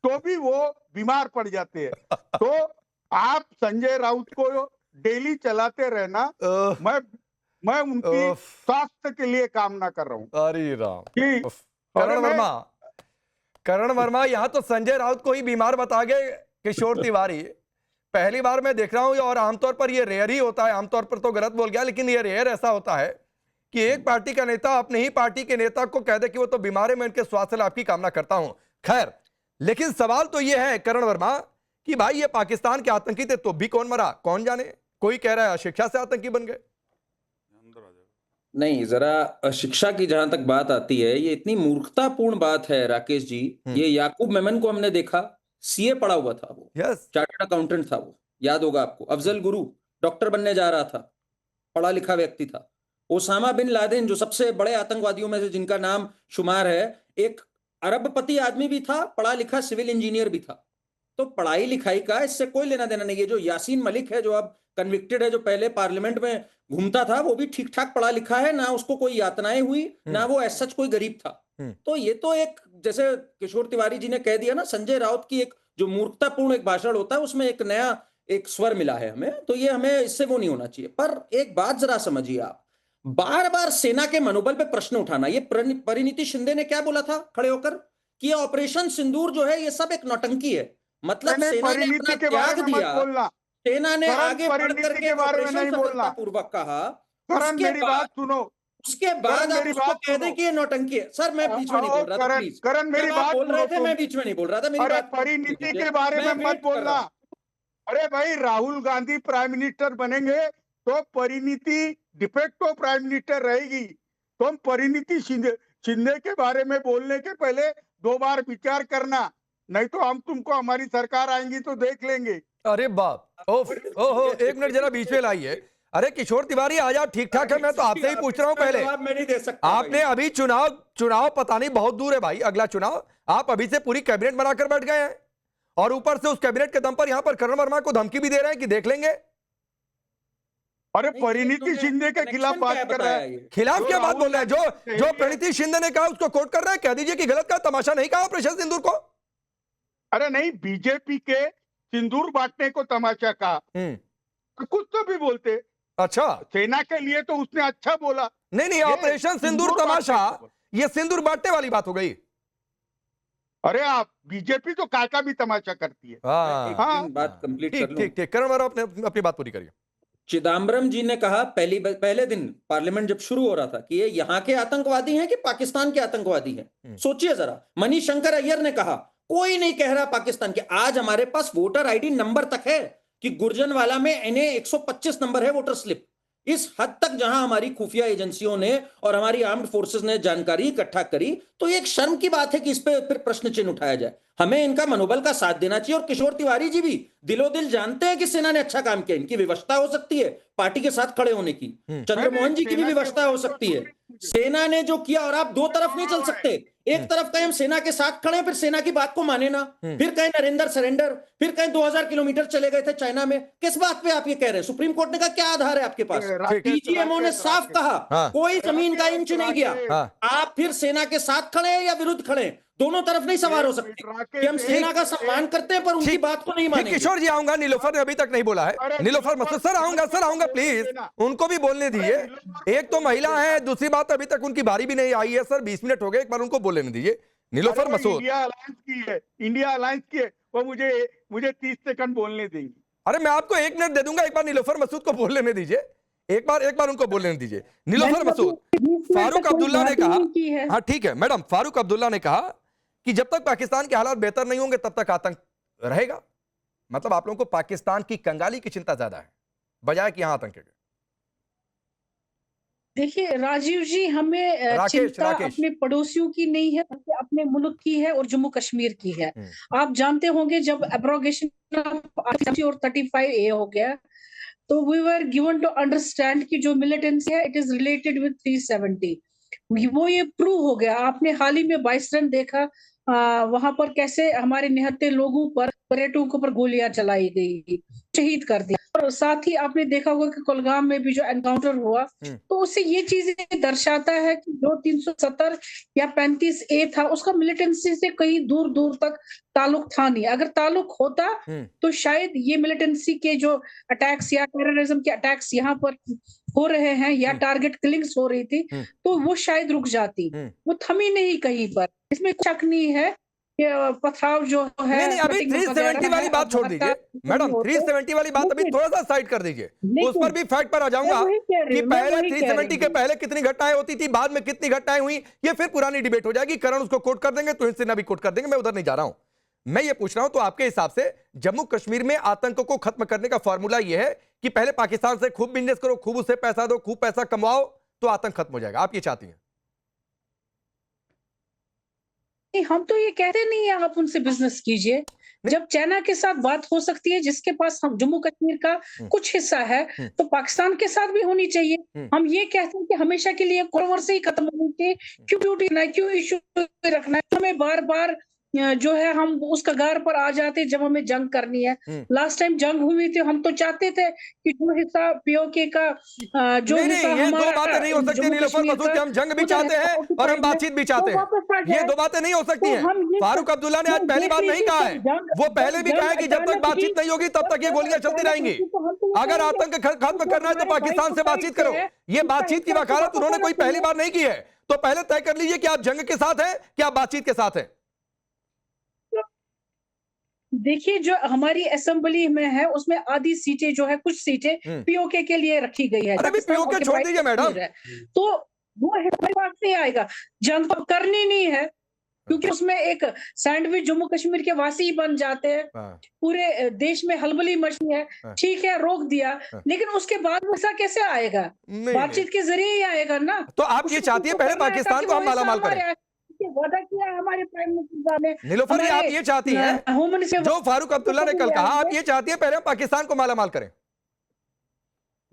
तो भी वो बीमार पड़ जाते हैं। तो आप संजय राउत को डेली चलाते रहना, मैं उनकी स्वास्थ्य के लिए कामना कर रहा हूँ। अरे राम, कि करण वर्मा यहां तो संजय राउत को ही बीमार बता गए किशोर तिवारी। पहली बार मैं देख रहा हूं, और आमतौर पर ये रेयर ही होता है, आमतौर पर तो गलत बोल गया, लेकिन ये रेयर ऐसा होता है कि एक पार्टी का नेता अपने ही पार्टी के नेता को कह दे कि वो तो बीमार है, मैं उनके स्वास्थ्य लाभ की कामना करता हूं। खैर, लेकिन सवाल तो ये है करण वर्मा कि भाई ये पाकिस्तान के आतंकी थे तो भी कौन मरा, कौन जाने। कोई कह रहा है शिक्षा से आतंकी बन गए। नहीं, जरा शिक्षा की जहां तक बात आती है, ये इतनी मूर्खतापूर्ण बात है राकेश जी। ये याकूब मेमन को हमने देखा, सीए पढ़ा हुआ था वो, चार्टर्ड अकाउंटेंट था वो, याद होगा आपको। अफजल गुरु डॉक्टर बनने जा रहा था, पढ़ा लिखा व्यक्ति था। ओसामा बिन लादेन जो सबसे बड़े आतंकवादियों में से जिनका नाम शुमार है, एक अरबपति आदमी भी था, पढ़ा लिखा सिविल इंजीनियर भी था। तो पढ़ाई लिखाई का इससे कोई लेना देना नहीं है। जो यासीन मलिक है, जो अब कन्विक्टेड है, जो पहले पार्लियामेंट में घूमता था, वो भी ठीक ठाक पढ़ा लिखा है, ना उसको कोई यातनाएं हुई, ना वो ऐसा सच कोई गरीब था। तो ये तो एक, जैसे किशोर तिवारी जी ने कह दिया ना, संजय राउत की एक जो मूर्खतापूर्ण एक भाषण होता है, उसमें एक नया एक स्वर मिला है हमें, तो ये हमें इससे वो नहीं होना चाहिए। पर एक बात जरा समझिए आप, बार बार सेना के मनोबल पे प्रश्न उठाना। ये परिणीति शिंदे ने क्या बोला था खड़े होकर कि ये ऑपरेशन सिंदूर जो है ये सब एक नौटंकी है। मतलब सेना ने अपना त्याग दिया, सेना ने आगे बढ़ करके ऑपरेशन सफलतापूर्वक कहा, मेरी बात सुनो, उसके बाद आप उसको कह दें कि ये नौटंकी है। सर मैं बीच में नहीं बोल रहा था, प्लीज। करण मेरी बात बोल रहे थे, मैं बीच में नहीं बोल रहा था, मेरी बात। परिणीति के बारे में मत बोलना। अरे भाई, राहुल गांधी प्राइम मिनिस्टर बनेंगे तो परिणीति डिफेक्टो प्राइम मिनिस्टर रहेगी। तुम परिणीति शिंदे के बारे में बोलने के पहले 2 बार विचार करना, नहीं तो हम तुमको, हमारी सरकार आएंगी तो देख लेंगे। अरे बाप, ओहो, 1 मिनट जरा बीच में लाइए। अरे किशोर तिवारी आ जाओ, ठीक ठाक है, मैं तो आपसे ही पूछ रहा हूं। पहले मैं नहीं दे सकता। आपने अभी चुनाव पता नहीं बहुत दूर है भाई, अगला चुनाव, आप अभी से पूरी कैबिनेट बनाकर बैठ गए हैं, और ऊपर से उस कैबिनेट के दम पर यहां पर करण वर्मा को धमकी भी दे रहे हैं कि देख लेंगे। अरे परिणीति शिंदे के खिलाफ बात कर रहा है। खिलाफ क्या बात बोल रहा है? जो परिणीति शिंदे ने कहा उसको कोट कर रहा है, कह दीजिए कि गलत का तमाशा नहीं कहा ऑपरेशन सिंदूर को। अरे नहीं, बीजेपी के सिंदूर बांटने को तमाशा कहा, तो कुछ तो भी बोलते। अच्छा, सेना के लिए तो उसने अच्छा बोला। नहीं, ऑपरेशन सिंदूर तमाशा, ये सिंदूर बांटने वाली बात हो गई। अरे आप, बीजेपी तो काका भी तमाशा करती है। हाँ, बात कंप्लीट कर लूं। ठीक, करण वर्मा अपनी बात पूरी करिए। चिदम्बरम जी ने कहा पहले दिन पार्लियामेंट जब शुरू हो रहा था कि ये यहाँ के आतंकवादी हैं कि पाकिस्तान के आतंकवादी हैं। सोचिए जरा, मणिशंकर अय्यर ने कहा कोई नहीं कह रहा पाकिस्तान के। आज हमारे पास वोटर आईडी नंबर तक है कि गुर्जनवाला में NA 125 नंबर है वोटर स्लिप। इस हद तक जहां हमारी खुफिया एजेंसियों ने और हमारी आर्म्ड फोर्सेस ने जानकारी इकट्ठा करी, तो एक शर्म की बात है कि इस पे फिर प्रश्न चिन्ह उठाया जाए। हमें इनका मनोबल का साथ देना चाहिए। और किशोर तिवारी जी भी दिलो दिल जानते हैं कि सेना ने अच्छा काम किया, इनकी विवशता हो सकती है पार्टी के साथ खड़े होने की, चंद्रमोहन जी की भी विवशता हो सकती है। सेना ने जो किया, और आप 2 तरफ नहीं चल सकते। एक तरफ कहें हम सेना के साथ खड़े, फिर सेना की बात को माने ना, फिर कहें नरेंद्र सरेंडर, फिर कहें 2000 किलोमीटर चले गए थे चाइना में। किस बात पे आप ये कह रहे हैं? सुप्रीम कोर्ट ने कहा क्या आधार है आपके पास? डीजीएमओ ने साफ कहा कोई जमीन का इंच नहीं गया। आप फिर सेना के साथ खड़े या विरुद्ध खड़े? दोनों तरफ नहीं सवार हो सकते कि हम सेना का सम्मान करते हैं पर उनकी बात को नहीं मानेंगे। किशोर जी आऊंगा, नीलोफर ने अभी तक नहीं बोला है। नीलोफर मसूद सर आऊंगा प्लीज, उनको भी बोलने दीजिए। एक तो महिला है, दूसरी बात अभी तक उनकी बारी भी नहीं आई है सर, 20 मिनट हो गए, एक बार उनको बोलने दीजिए। नीलोफर मसूद इंडिया अलायंस की है, वो मुझे 30 सेकंड बोलने देंगी। अरे मैं आपको 1 मिनट दे दूंगा, एक बार नीलोफर मसूद को बोल लेने दीजिए, एक बार उनको बोल लेने दीजिए। नीलोफर मसूद, फारूक अब्दुल्ला ने कहा, हाँ ठीक है मैडम, फारूक अब्दुल्ला ने कहा कि जब तक पाकिस्तान के हालात बेहतर नहीं होंगे तब तक आतंक रहेगा। मतलब आप लोगों को पाकिस्तान की कंगाली की चिंता ज्यादा है बजाय कि यहां आतंक के। देखिए राजीव जी, हमें चिंता अपने पड़ोसियों की नहीं है, अपने मुल्क की है और जम्मू कश्मीर की है। आप जानते होंगे जब एब्रोगेशन और 35A हो गया तो we were given to understand कि जो मिलिटेंसी है इट इज रिलेटेड विद 370। वो ये प्रूव हो गया। आपने हाल ही में 22 रन देखा, वहां पर कैसे हमारे निहत्थे लोगों पर, पर्यटकों पर गोलियां चलाई गई, शहीद कर दिया। और साथ ही आपने देखा होगा कि कुलगाम में भी जो एनकाउंटर हुआ, तो उससे ये चीजें दर्शाता है कि जो 370 या 35A था उसका मिलिटेंसी से कहीं दूर दूर तक ताल्लुक था नहीं। अगर ताल्लुक होता तो शायद ये मिलिटेंसी के जो अटैक्स या टेररिज्म के अटैक्स यहाँ पर हो रहे हैं या टारगेट किलिंग्स हो रही थी तो वो शायद रुक जाती। वो थमी नहीं कहीं पर, इसमें शक नहीं है। पथराव जो है नहीं, अभी 370 वाली बात छोड़ दीजिए मैडम, 370 वाली बात अभी थोड़ा सा साइड कर दीजिए, उस पर भी फैक्ट पर आ जाऊंगा कि पहले 370 के पहले कितनी घटनाएं होती थी, बाद में कितनी घटनाएं हुई, ये फिर पुरानी डिबेट हो जाएगी। करण उसको कोट कर देंगे तो हिंद भी कोट कर देंगे, मैं उधर नहीं जा रहा हूं। मैं ये पूछ रहा हूं तो आपके हिसाब से जम्मू कश्मीर में आतंक को खत्म करने का फॉर्मूला यह है कि पहले पाकिस्तान से खूब बिजनेस करो, खूब उससे पैसा दो, खूब पैसा कमाओ तो आतंक खत्म हो जाएगा, आप ये चाहती हैं? हम तो ये कहते नहीं है आप उनसे बिजनेस कीजिए। जब चाइना के साथ बात हो सकती है जिसके पास हम जम्मू कश्मीर का कुछ हिस्सा है तो पाकिस्तान के साथ भी होनी चाहिए। हम ये कहते हैं कि हमेशा के लिए कॉन्ट्रोवर्सी ही खत्म होनी चाहिए, क्यों ड्यूटी ना, क्यों इशू रखना है, हमें बार बार जो है हम उस कगार पर आ जाते जब हमें जंग करनी है। लास्ट टाइम जंग हुई थी, हम तो चाहते थे कि जो हिस्सा पीओके का जो हिस्सा ये दो बातें नहीं हो सकती नीलोफर मसूद कि हम जंग भी चाहते हैं और हम बातचीत भी चाहते हैं, ये दो बातें नहीं हो सकती हैं। फारूक अब्दुल्ला ने आज पहली बार नहीं कहा है, वो पहले भी कहा है कि जब तक बातचीत नहीं होगी तब तक ये गोलियां चलती रहेंगी। अगर आतंक खत्म करना है तो पाकिस्तान से बातचीत करो। ये बातचीत की वकालत उन्होंने कोई पहली बार नहीं की है, तो पहले तय कर लीजिए कि आप जंग के साथ हैं कि आप बातचीत के साथ हैं। देखिए जो हमारी असेंबली में है उसमें आधी सीटें जो है, कुछ सीटें पीओके के लिए रखी गई है। अरे पीओके छोड़ दीजिए मैडम, तो वो हमारे पास नहीं आएगा। जंग करनी नहीं है क्योंकि उसमें एक सैंडविच जम्मू कश्मीर के वासी बन जाते हैं, पूरे देश में हलबली मची है। ठीक है, रोक दिया, लेकिन उसके बाद वैसा कैसे आएगा? बातचीत के जरिए ही आएगा ना। तो आप ये चाहती है पहले पाकिस्तान को हम मालामाल करें? वादा किया हमारे प्राइम मिनिस्टर ने। नीलोफर जी आप ये चाहती हैं जो फारूक अब्दुल्ला ने कल कहा, आप ये चाहती है पहले हम पाकिस्तान को मालामाल करें?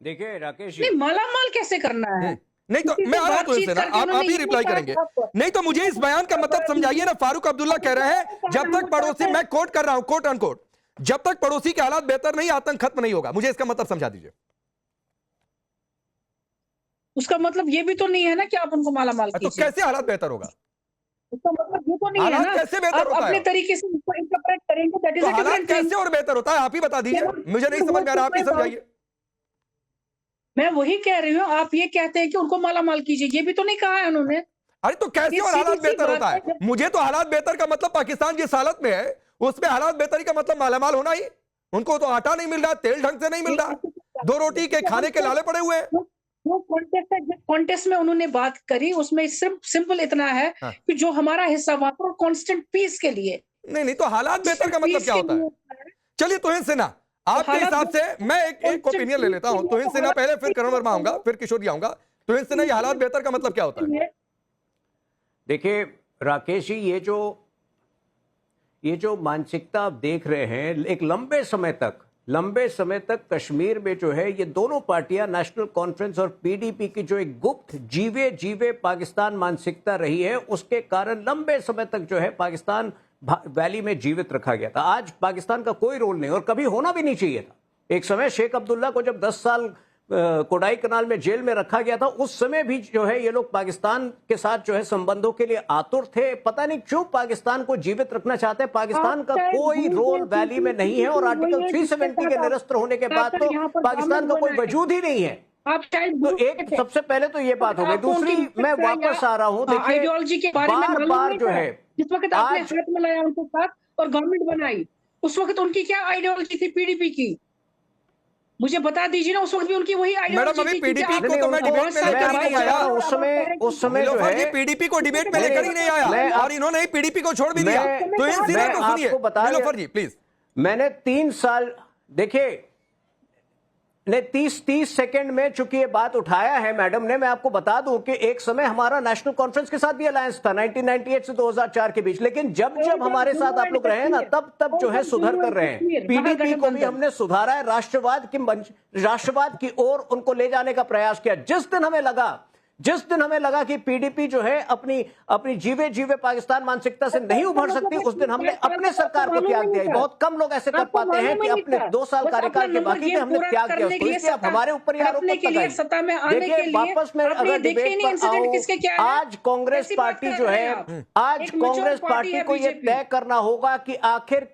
देखिए राकेश जी, मालामाल कैसे करना है? नहीं तो मैं आ रहा हूं तुमसे ना, आप ही रिप्लाई करेंगे। नहीं तो मुझे इस बयान का मतलब समझाइए ना। फारूक अब्दुल्ला कह रहे हैं जब तक पड़ोसी, मैं कोट कर रहा हूं, कोट अनकोट, जब तक पड़ोसी के हालात बेहतर नहीं आतंक खत्म नहीं होगा। मुझे इसका मतलब समझा दीजिए। उसका मतलब ये भी तो नहीं है ना कि आप उनको मालामाल कीजिए। तो कैसे हालात बेहतर होगा? उसका मतलब ये तो नहीं है ना, कैसे बेहतर होता है? अपने तरीके से इसको इंटरप्रेट करेंगे, that is a different thing. कैसे और बेहतर होता है आप ही बता दीजिए, मुझे नहीं समझ में आ रहा, आप ही समझाइए। मैं वही कह रही हूँ, आप ये कहते हैं कि उनको मालामाल कीजिए, ये भी तो नहीं कहा है उन्होंने। अरे तो कैसे और हालात बेहतर होता है? मुझे तो हालात बेहतर का मतलब पाकिस्तान जिस हालत में है उसमें हालात बेहतरी का मतलब मालामाल होना ही। उनको तो आटा नहीं मिल रहा, तेल ढंग से नहीं मिल रहा, 2 रोटी के खाने के लाले पड़े हुए हैं। वो कॉन्टेस्ट में उन्होंने बात करी, उसमें सिर्फ सिंपल इतना है कि जो हमारा हिस्सा वहां पर कांस्टेंट पीस के लिए। नहीं तो हालात बेहतर का मतलब क्या होता है? चलिए तुहिन सिन्हा, आपके हिसाब से मैं एक ओपिनियन ले लेता हूं। तुहिन सिन्हा पहले, फिर करण वर्मा आऊंगा, फिर किशोर जी आऊंगा। तुहिन सिन्हा, ये हालात बेहतर का मतलब क्या होता है? देखिए राकेश जी, ये जो मानसिकता आप देख रहे हैं, एक लंबे समय तक कश्मीर में जो है ये दोनों पार्टियां, नेशनल कॉन्फ्रेंस और पीडीपी की जो एक गुप्त जीवे पाकिस्तान मानसिकता रही है, उसके कारण लंबे समय तक जो है पाकिस्तान वैली में जीवित रखा गया था। आज पाकिस्तान का कोई रोल नहीं और कभी होना भी नहीं चाहिए था। एक समय शेख अब्दुल्ला को जब 10 साल कोडाई कनाल में जेल में रखा गया था, उस समय भी जो है ये लोग पाकिस्तान के साथ जो है संबंधों के लिए आतुर थे। पता नहीं क्यों पाकिस्तान को जीवित रखना चाहते हैं। पाकिस्तान का कोई रोल वैली में नहीं है और आर्टिकल 370 के निरस्त होने के बाद तो पाकिस्तान का कोई वजूद ही नहीं है। तो एक सबसे पहले तो ये बात हो गई। दूसरी, मैं वापस आ रहा हूँ, देखिए आइडियोलॉजी के बारे में बार जो है जिस वक्त आपने हाथ मिलाया उनके साथ और गवर्नमेंट बनाई, उस वक्त उनकी क्या आइडियोलॉजी थी पीडीपी की? मुझे बता दीजिए ना, उस वक्त भी उनकी वही आइडियोलॉजी थी। पीडीपी को तो मैं डिबेट में लेकर ही नहीं आया। उस समय जो है पीडीपी को डिबेट में लेकर ही नहीं आया और इन्होंने पीडीपी को छोड़ भी दिया। तो इन सीनियर को सुनिए नीलोफर जी प्लीज। मैंने 3 साल देखिए ने 30 सेकंड में चूंकि ये बात उठाया है मैडम ने, मैं आपको बता दूं कि एक समय हमारा नेशनल कॉन्फ्रेंस के साथ भी अलायंस था 1998 से 2004 के बीच, लेकिन जब हमारे साथ आप लोग रहे हैं ना, तब जो है सुधर कर रहे हैं। पीडीपी को भी हमने सुधारा है, राष्ट्रवाद की ओर उनको ले जाने का प्रयास किया। जिस दिन हमें लगा कि पीडीपी जो है अपनी जीवे पाकिस्तान मानसिकता से नहीं उभर सकती, उस दिन हमने अपने सरकार को त्याग दिया। बहुत कम लोग ऐसे कर पाते हैं कि अपने 2 साल कार्यकाल के बाकी थे हमने त्याग दिया उसको, इसलिए आप हमारे ऊपर आरोप मत लगाइए। देखिए वापस में अगर डिबेट पर आऊं, आज कांग्रेस पार्टी जो है, आज कांग्रेस पार्टी को यह तय करना होगा कि आखिर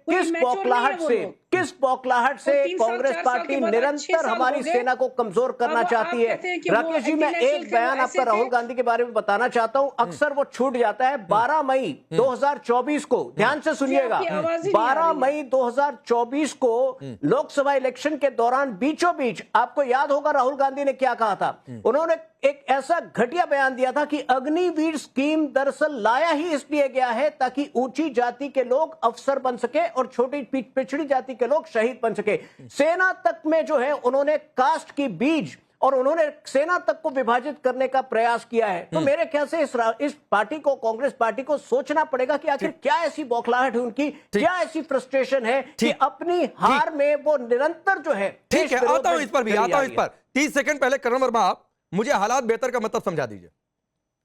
किस बौखलाहट से कांग्रेस पार्टी निरंतर हमारी सेना को कमजोर करना चाहती है। राकेश जी, मैं एक बयान आपका राहुल गांधी के बारे में बताना चाहता हूं, अक्सर वो छूट जाता है। 12 मई 2024 को, ध्यान से सुनिएगा, 12 मई 2024 को लोकसभा इलेक्शन के दौरान बीचों बीच आपको याद होगा राहुल गांधी ने क्या कहा था। उन्होंने एक ऐसा घटिया बयान दिया था कि अग्निवीर स्कीम दरअसल लाया ही इसलिए गया है ताकि ऊंची जाति के लोग अफसर बन सके और छोटी पिछड़ी जाति के लोग शहीद बन सके। सेना तक में जो है उन्होंने कास्ट की बीज और उन्होंने सेना तक को विभाजित करने का प्रयास किया है। तो मेरे ख्याल से इस पार्टी को, कांग्रेस पार्टी को सोचना पड़ेगा कि आखिर क्या ऐसी बौखलाहट है उनकी, क्या ऐसी फ्रस्ट्रेशन है कि अपनी हार में वो निरंतर जो है। ठीक है, आता हूं इस पर भी, आता हूं इस पर। 30 सेकंड पहले करण वर्मा, आप मुझे हालात बेहतर का मतलब समझा दीजिए।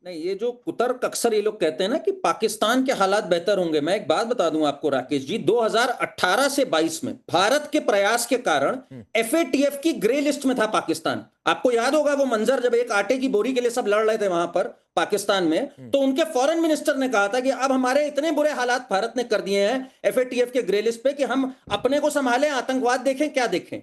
नहीं, ये जो कुतर्क अक्सर ये लोग कहते हैं ना कि पाकिस्तान के हालात बेहतर होंगे, मैं एक बात बता दूं आपको राकेश जी, 2018 से 22 में भारत के प्रयास के कारण FATF की ग्रे लिस्ट में था पाकिस्तान। आपको याद होगा वो मंजर जब एक आटे की बोरी के लिए सब लड़ रहे थे वहां पर पाकिस्तान में, तो उनके फॉरेन मिनिस्टर ने कहा था कि अब हमारे इतने बुरे हालात भारत ने कर दिए हैं FATF के ग्रे लिस्ट पे कि हम अपने को संभालें, आतंकवाद देखें, क्या देखें।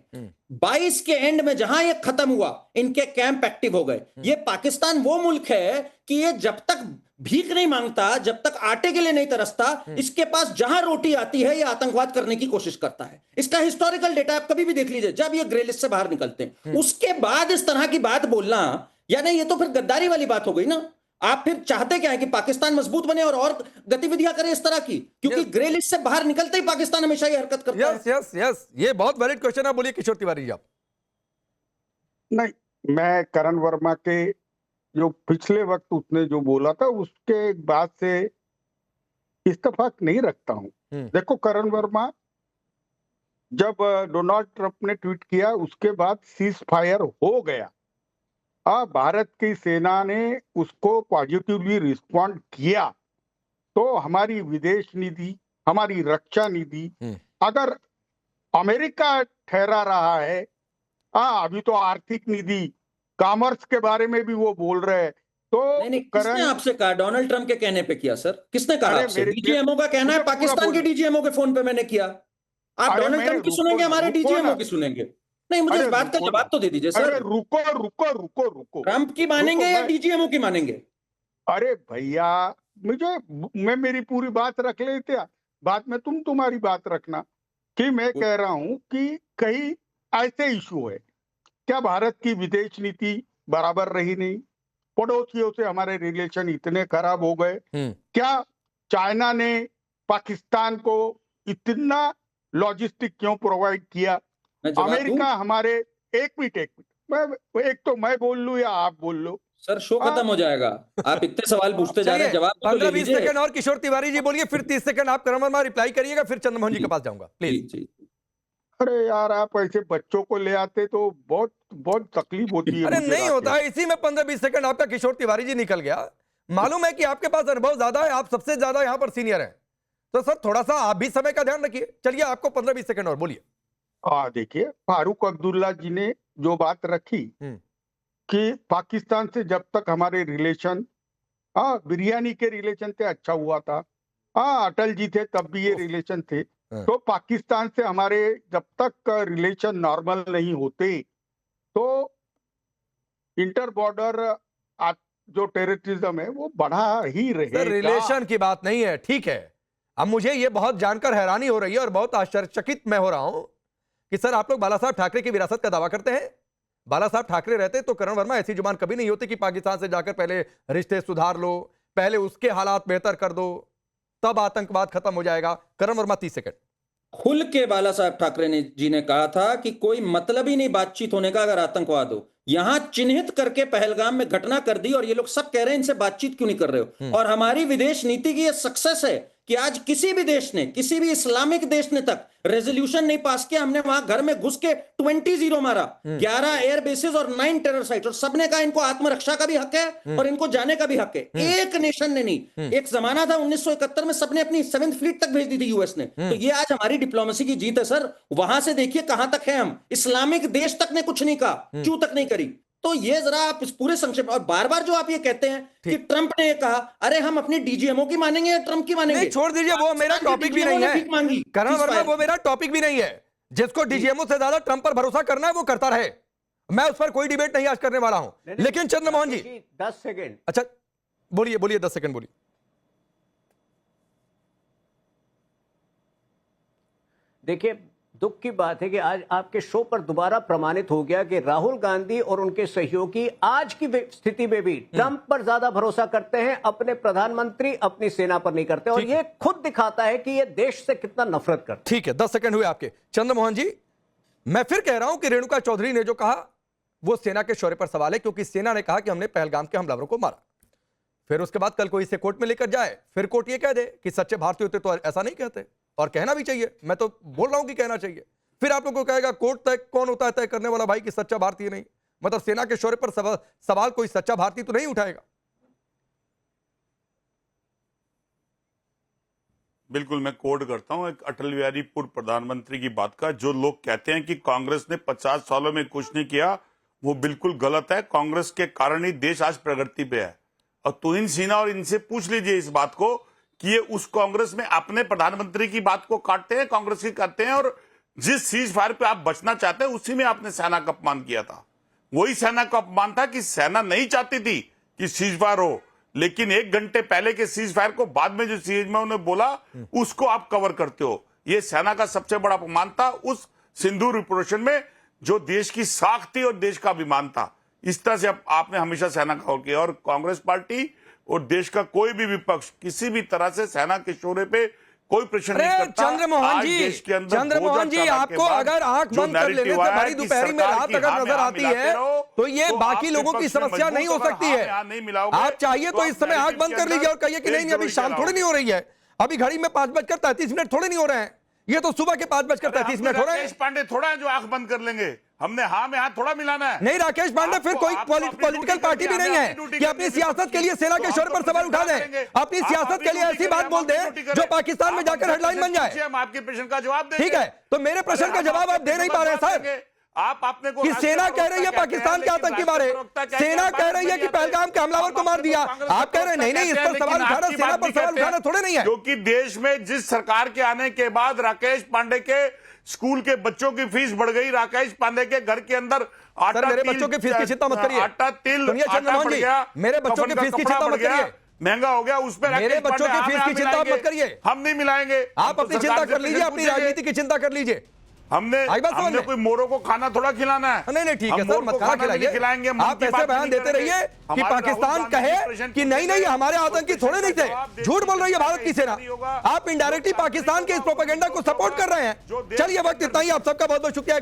22 के एंड में जहां ये खत्म हुआ, इनके कैंप एक्टिव हो गए। ये पाकिस्तान वो मुल्क है कि ये जब तक भीख नहीं मांगता, जब तक आटे के लिए नहीं तरसता, इसके पास जहां रोटी आती है ये आतंकवाद करने की कोशिश करता है। इसका हिस्टोरिकल डेटा आप कभी भी देख लीजिए, जब ये ग्रे लिस्ट से बाहर निकलते हैं उसके बाद इस तरह की बात बोलना, यानी ये तो फिर गद्दारी वाली बात हो गई ना। आप फिर चाहते क्या है कि पाकिस्तान मजबूत बने और गतिविधियां करे इस तरह की, क्योंकि ग्रे लिस्ट से बाहर निकलते ही पाकिस्तान हमेशा ये हरकत करता है। यस, ये बहुत वैलिड क्वेश्चन है। बोलिए किशोर तिवारी जी आप। नहीं, मैं करण वर्मा के जो पिछले वक्त उसने जो बोला था उसके बाद से इत्तेफाक नहीं रखता हूं। देखो करण वर्मा, जब डोनाल्ड ट्रंप ने ट्वीट किया उसके बाद सीज फायर हो गया, भारत की सेना ने उसको पॉजिटिवली रिस्पॉन्ड किया, तो हमारी विदेश नीति, हमारी रक्षा नीति अगर अमेरिका ठहरा रहा है, अभी तो आर्थिक नीति, कॉमर्स के बारे में भी वो बोल रहे हैं, तो नहीं, किसने आपसे कहा? डोनाल्ड ट्रंप के कहने पे किया सर? किसने कहा आपसे? डीजीएमओ का कहना है पाकिस्तान के डीजीएमओ के फोन पे मैंने किया। आप डोनाल्ड ट्रंप की सुनेंगे, हमारे डीजीएमओ की सुनेंगे? नहीं, मुझे इस बात का जवाब तो दे दीजिए सर। रुको। ट्रंप की मानेंगे या डीजीएमओ की मानेंगे? अरे भैया, मैं मेरी पूरी बात रख लेते, बाद में तुम्हारी बात रखना। कि मैं कह रहा हूं कि कहीं ऐसे इशू है क्या, भारत की विदेश नीति बराबर रही नहीं, पड़ोसियों से हमारे रिलेशन इतने खराब हो गए, क्या चाइना ने पाकिस्तान को इतना लॉजिस्टिक क्यों प्रोवाइड किया, अमेरिका हमारे, एक मिनट एक तो मैं बोल लूं या आप बोल लो सर, शो खत्म हो जाएगा। आप इतने सवाल पूछते जा रहे हैं, जवाब 15-20 सेकंड और किशोर तिवारी जी बोलिए, फिर 30 सेकंड आप करण वर्मा रिप्लाई करिएगा, फिर चंद्रमोहन जी के पास जाऊंगा प्लीज। अरे यार, आप ऐसे बच्चों को ले आते तो बहुत तकलीफ होती है। अरे नहीं होता है, इसी में 15-20 सेकंड आपका किशोर तिवारी जी निकल गया। मालूम है कि आपके पास अनुभव ज्यादा है, आप सबसे ज्यादा यहाँ पर सीनियर हैं, तो सर थोड़ा सा आप भी समय का ध्यान रखिए। चलिए, आपको 15-20 सेकंड और बोलिए। देखिए, फारूक अब्दुल्ला जी ने जो बात रखी कि पाकिस्तान से जब तक हमारे रिलेशन, हाँ बिरयानी के रिलेशन थे अच्छा हुआ था, हाँ अटल जी थे तब भी ये रिलेशन थे, तो पाकिस्तान से हमारे जब तक रिलेशन नॉर्मल नहीं होते तो इंटर बॉर्डर जो टेररिज्म है वो बढ़ा ही रहेगा। रिलेशन की बात नहीं है, ठीक है। अब मुझे ये बहुत जानकर हैरानी हो रही है और बहुत आश्चर्यचकित मैं हो रहा हूं कि सर आप लोग बाला साहब ठाकरे की विरासत का दावा करते हैं। बाला साहब ठाकरे रहते तो करण वर्मा ऐसी जुबान कभी नहीं होती कि पाकिस्तान से जाकर पहले रिश्ते सुधार लो, पहले उसके हालात बेहतर कर दो, तब आतंकवाद खत्म हो जाएगा। करण वर्मा 30 सेकंड। खुल के बाला साहब ठाकरे जी ने कहा था कि कोई मतलब ही नहीं बातचीत होने का अगर आतंकवाद हो। यहां चिन्हित करके पहलगाम में घटना कर दी और ये लोग सब कह रहे हैं इनसे बातचीत क्यों नहीं कर रहे हो। और हमारी विदेश नीति की ये सक्सेस है कि आज किसी भी देश ने, किसी भी इस्लामिक देश ने तक रेजोल्यूशन नहीं पास किया। हमने वहां घर में घुस के 20-0 मारा, 11 एयर बेसेस और 9 टेरर साइट, और सबने कहा इनको आत्मरक्षा का भी हक है और इनको जाने का भी हक है। एक नेशन ने नहीं। एक जमाना था 1971 में सबने अपनी 7th फ्लीट तक भेज दी थी यूएस ने। तो ये आज हमारी डिप्लोमेसी की जीत है सर। वहां से देखिए कहां तक है हम। इस्लामिक देश तक ने कुछ नहीं कहा, क्यों तक नहीं करी। तो ये जरा आप इस पूरे संक्षेप, और बार बार जो आप ये कहते हैं कि ट्रंप ने ये कहा, अरे हम अपनी डीजीएमओ की मानेंगे या ट्रंप की मानेंगे? नहीं, छोड़ दीजिए, वो मेरा टॉपिक भी नहीं है करण वर्मा, वो मेरा टॉपिक भी नहीं है। जिसको डीजीएमओ से ज्यादा ट्रंप पर भरोसा करना है वो करता रहे, मैं उस पर कोई डिबेट नहीं आज करने वाला हूं। लेकिन चंद्रमोहन जी 10 सेकेंड। अच्छा बोलिए बोलिए, 10 सेकंड बोलिए। देखिए दुख की बात है कि आज आपके शो पर दोबारा प्रमाणित हो गया कि राहुल गांधी और उनके सहयोगी आज की स्थिति में भी ट्रंप पर ज्यादा भरोसा करते हैं, अपने प्रधानमंत्री अपनी सेना पर नहीं करते। और ये खुद दिखाता है कि ये देश से कितना नफरत करते। ठीक है, 10 सेकंड हुए आपके। चंद्रमोहन जी, मैं फिर कह रहा हूं कि रेणुका चौधरी ने जो कहा वो सेना के शौर्य पर सवाल है, क्योंकि सेना ने कहा कि हमने पहलगाम के हमलावरों को मारा। फिर उसके बाद कल कोई इसे कोर्ट में लेकर जाए, फिर कोर्ट ये कह दे कि सच्चे भारतीय होते तो ऐसा नहीं कहते, और कहना भी चाहिए। मैं तो बोल रहा हूं कि कहना चाहिए। फिर आप लोगों को कहेगा कोर्ट तय कौन होता है तय करने वाला भाई कि सच्चा भारतीय नहीं। मतलब सेना के शौर्य पर सवाल कोई सच्चा भारतीय तो नहीं उठाएगा। बिल्कुल, मैं कोट करता हूं एक अटल बिहारी पूर्व प्रधानमंत्री की बात का। जो लोग कहते हैं कि कांग्रेस ने 50 सालों में कुछ नहीं किया, वो बिल्कुल गलत है। कांग्रेस के कारण ही देश आज प्रगति पे है। और तुहिन सिन्हा और इनसे पूछ लीजिए इस बात को कि ये उस कांग्रेस में अपने प्रधानमंत्री की बात को काटते हैं, कांग्रेस की करते हैं, और जिस सीज फायर पे आप बचना चाहते हैं उसी में आपने सेना का अपमान किया था। वही सेना का अपमान था कि सेना नहीं चाहती थी कि सीज फायर हो, लेकिन 1 घंटे पहले के सीज फायर को बाद में जो सीज में उन्होंने बोला उसको आप कवर करते हो। ये सेना का सबसे बड़ा अपमान था उस सिंदूर ऑपरेशन में, जो देश की साख थी और देश का अभिमान था। इस तरह से आपने हमेशा सेना का किया, और कांग्रेस पार्टी और देश का कोई भी विपक्ष किसी भी तरह से सेना के शोरे पे कोई प्रश्न नहीं करता। चंद्रमोहन जी, आपको अगर आंख बंद कर लेने से भरी दोपहरी में रात अगर नजर आती है तो ये बाकी लोगों की समस्या नहीं हो सकती है। आप चाहिए तो इस समय आंख बंद कर लीजिए और कहिए कि नहीं अभी शाम थोड़ी नहीं हो रही है, अभी घड़ी में 5:33 थोड़े नहीं हो रहे हैं, ये तो सुबह के 5:33 हो रहे हैं। राकेश पांडे थोड़ा है जो आंख बंद कर लेंगे, हमने हाँ में हाथ थोड़ा मिलाना है। नहीं राकेश पांडे, फिर कोई पॉलिटिकल पार्टी भी नहीं है कि अपनी सियासत के लिए सेना के शौर्य पर सवाल उठा दें। अपनी सियासत के लिए ऐसी बात बोल दें जो पाकिस्तान में जाकर हेडलाइन बन जाए। हम आपके प्रश्न का जवाब देंगे। ठीक है, तो मेरे प्रश्न का जवाब आप दे नहीं पा रहे सर। आप आपने को कि सेना कह रही है पाकिस्तान के आतंकी मारे, सेना कह रही है कि पहलगाम के हमलावर को मार दिया, आप कह रहे हैं नहीं इस पर सवाल उठाना, सेना पर सवाल उठाना थोड़े नहीं है। क्योंकि देश में जिस सरकार के आने के बाद राकेश पांडे के स्कूल के बच्चों की फीस बढ़ गई, राकेश पांडे के घर के अंदर आटा, मेरे बच्चों की फीस की चिंता मत करिए, आटा तिल चंद्रमोहन जी, मेरे बच्चों की फीस की चिंता मत करिए, महंगा हो गया उस पर मेरे बच्चों की फीस की चिंता मत करिए, हम नहीं मिलाएंगे। आप अपनी चिंता कर लीजिए, अपनी राजनीति की चिंता कर लीजिए। हमने कोई मोरों को खाना थोड़ा खिलाना है। नहीं ठीक है सर, मत खाना खिलाइए। आप ऐसे बयान देते रहिए कि पाकिस्तान कहे कि नहीं हमारे आतंकी थोड़े नहीं थे, झूठ बोल रही है भारत की सेना। आप इनडायरेक्टली पाकिस्तान के इस प्रोपेगेंडा को सपोर्ट कर रहे हैं। चलिए वक्त इतना ही, आप सबका बहुत बहुत शुक्रिया।